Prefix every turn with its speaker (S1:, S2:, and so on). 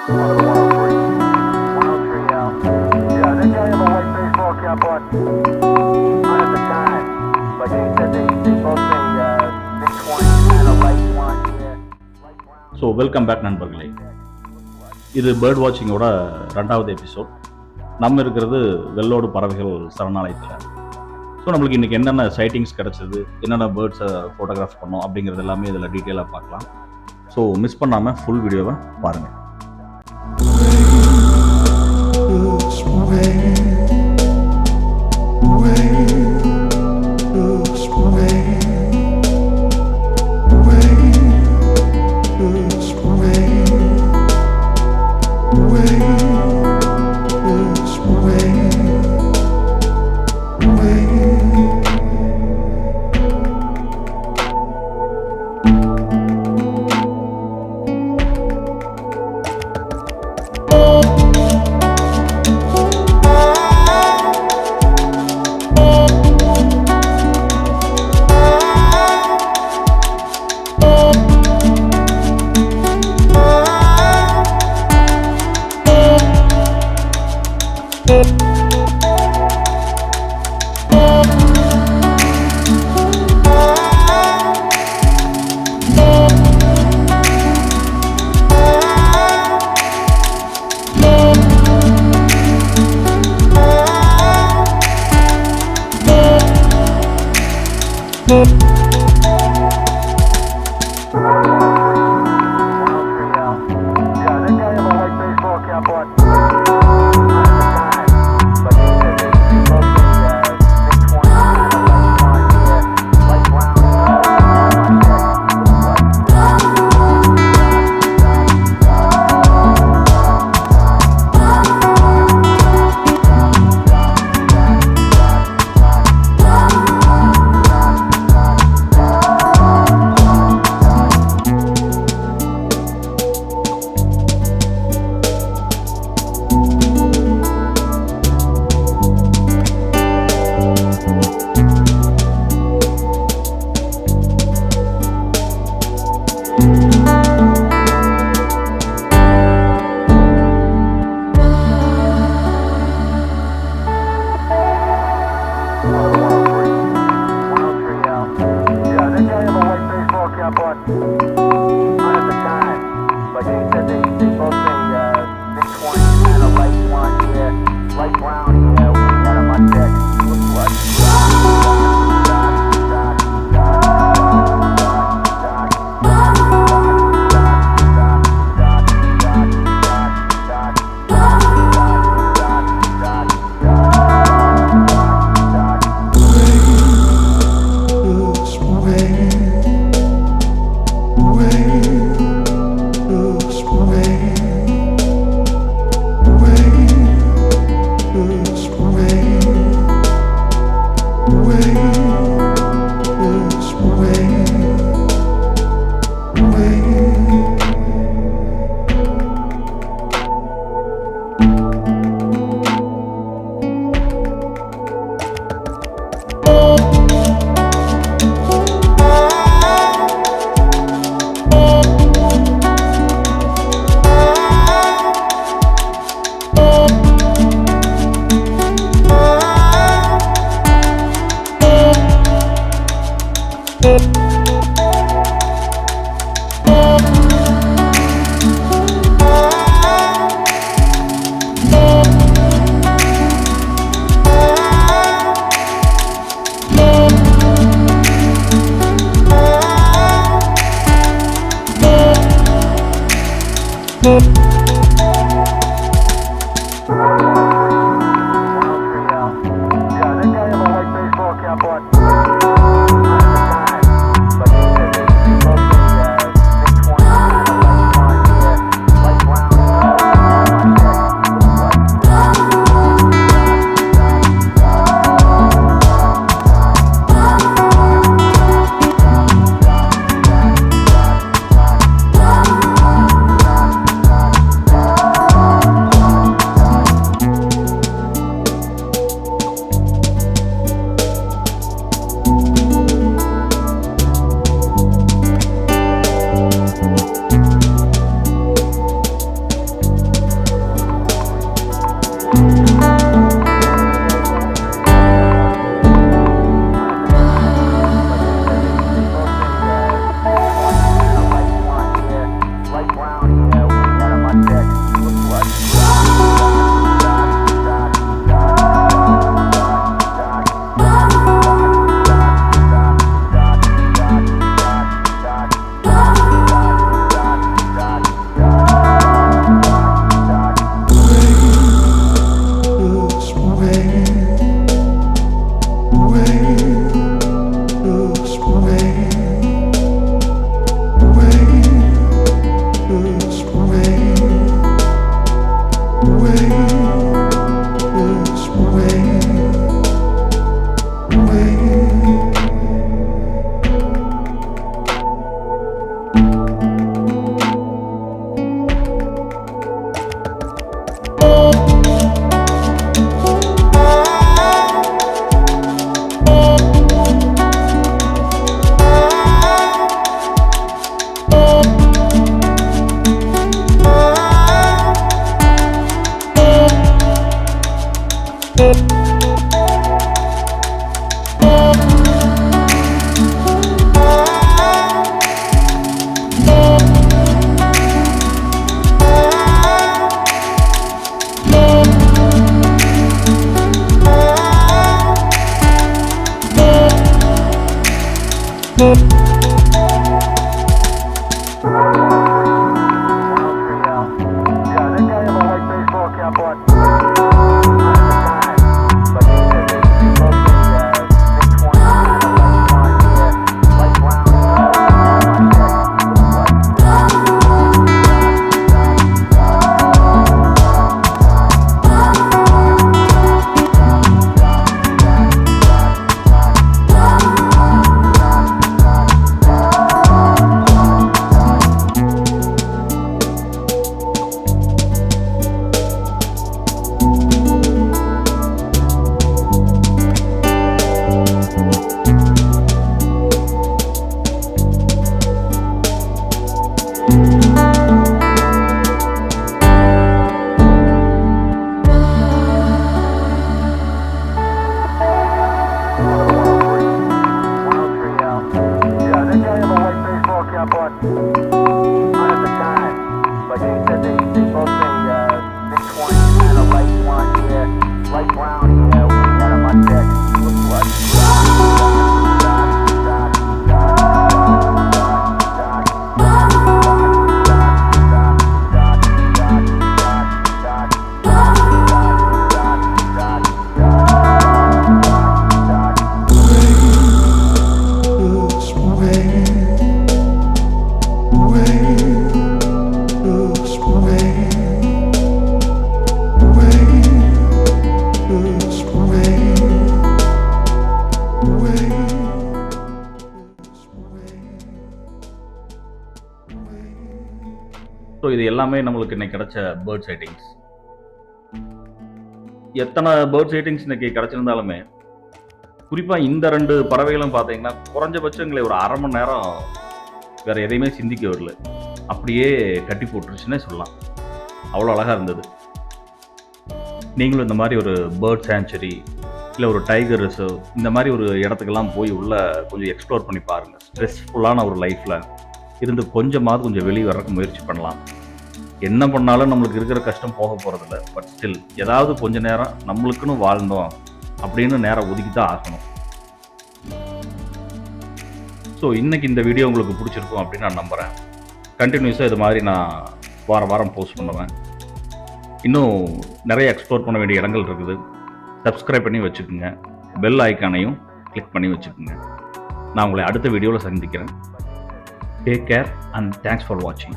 S1: So welcome back நண்பர்களே. இது bird வாட்சிங்கோட 2வது எபிசோட். நம்ம இருக்கிறது வெள்ளோடு பறவைகள் சரணாலயத்தில். ஸோ நம்மளுக்கு இன்றைக்கி என்னென்ன சைட்டிங்ஸ் கிடச்சிது, என்னென்ன பேர்ட்ஸை ஃபோட்டோகிராஃப் பண்ணோம் அப்படிங்கிறது எல்லாமே இதில் டீட்டெயிலாக பார்க்கலாம். ஸோ மிஸ் பண்ணாமல் ஃபுல் வீடியோவை பாருங்கள். ஸோ இது எல்லாமே நம்மளுக்கு இன்னைக்கு கிடைச்ச பேர்ட் சைட்டிங்ஸ். எத்தனை பேர்ட் சைட்டிங்ஸ் இன்னைக்கு கிடைச்சிருந்தாலுமே குறிப்பாக இந்த 2 பறவைகளும் பார்த்தீங்கன்னா குறைஞ்சபட்சம் எங்களை ஒரு அரை மணி நேரம் வேற எதையுமே சிந்திக்க வரல, அப்படியே கட்டி போட்டுருச்சுன்னே சொல்லலாம். அவ்வளோ அழகாக இருந்தது. நீங்களும் இந்த மாதிரி ஒரு பேர்ட் சாங்சுரி இல்லை ஒரு டைகர் ரிசர்வ் இந்த மாதிரி ஒரு இடத்துக்கெல்லாம் போய் உள்ள கொஞ்சம் எக்ஸ்ப்ளோர் பண்ணி பாருங்கள். ஸ்ட்ரெஸ்ஃபுல்லான ஒரு லைஃப்பில் இருந்து கொஞ்சம் வெளியே வர்றதுக்கு முயற்சி பண்ணலாம். என்ன பண்ணாலும் நம்மளுக்கு இருக்கிற கஷ்டம் போக போகிறதில்ல. பட் ஸ்டில் ஏதாவது கொஞ்ச நேரம் நம்மளுக்குன்னு வாழ்ந்தோம் அப்படின்னு நேரம் ஒதுக்கி தான் ஆகணும். ஸோ இன்றைக்கி இந்த வீடியோ உங்களுக்கு பிடிச்சிருக்கும் அப்படின்னு நான் நம்புகிறேன். கண்டினியூஸாக இது மாதிரி நான் வாரம் போஸ்ட் பண்ணுவேன். இன்னும் நிறைய எக்ஸ்ப்ளோர் பண்ண வேண்டிய இடங்கள் இருக்குது. சப்ஸ்கிரைப் பண்ணி வச்சுக்கோங்க. பெல் ஐக்கானையும் கிளிக் பண்ணி வச்சுக்கோங்க. நான் உங்களை அடுத்த வீடியோவில் சந்திக்கிறேன். Take care and thanks for watching.